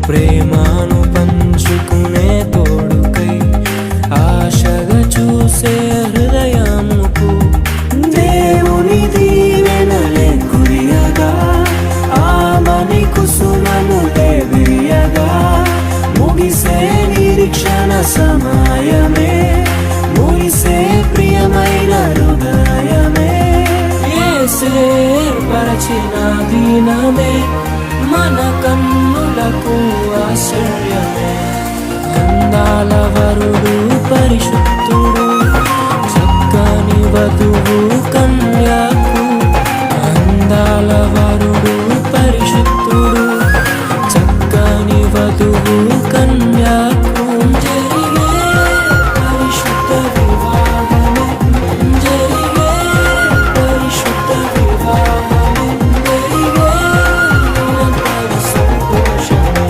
ప్రేమను పంచుకునే తోడుకై ఆశగా చూసే హృదయముకు దేవుని దీవెనలే కురియగా ఆమని కుసుమములే విరియగా ముగిసే నిరీక్షణ సమయమే ముగిసే ప్రియమైన హృదయమే ఏర్పరచిన దినమే మన కన్నులకు ఆశ్చర్యమే అందాల వరుడు పరిశుద్ధుడు చక్కని వధువు కన్యకు అందాల వరుడు పరిశుద్ధుడు చక్కని వధువు కన్యకు జరిగే పరిశుద్ధ వివాహమే జరిగే పరిశుద్ధ వివాహమే జరిగే నిరంతర సంతోషమే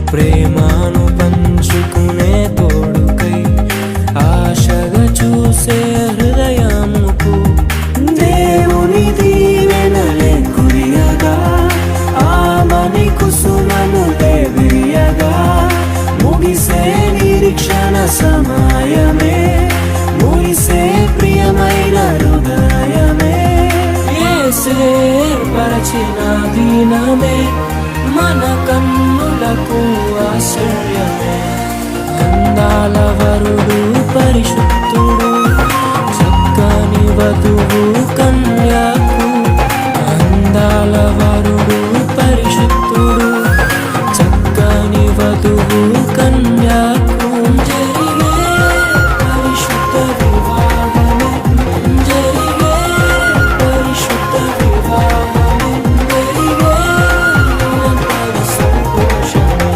ప్రేమను పంచుకునే తోడుకై ఆశగా చూసే హృదయముకు దేవుని దీవెనలే కురియగా ఆమని కుసుమములే విరియగా ముగిసే నిరీక్షణ సమయమే ముగిసే ప్రియమైన హృదయమే ఏర్పరచిన దినమే మన కన్నులకు ఆశ్చర్యమే అందాల వరుడు పరిశుద్ధుడు చక్కని వధువు కన్యకు అందాల వరుడు పరిశుద్ధుడు చక్కని వధువు కన్యకు జరిగే పరిశుద్ధ వివాహమే జరిగే పరిశుద్ధ వివాహమే జరిగే నిరంతర సంతోషమే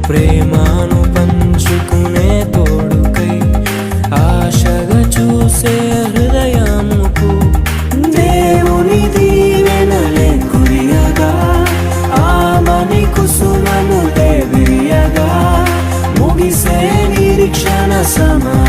ప్రేమను పంచుకునే తోడుకై ఆశగా చూసే హృదయముకు దేవుని దీవెనలే కురియగా ఆమని కుసుమములే విరియగా ముగిసే నిరీక్షణ సమయమే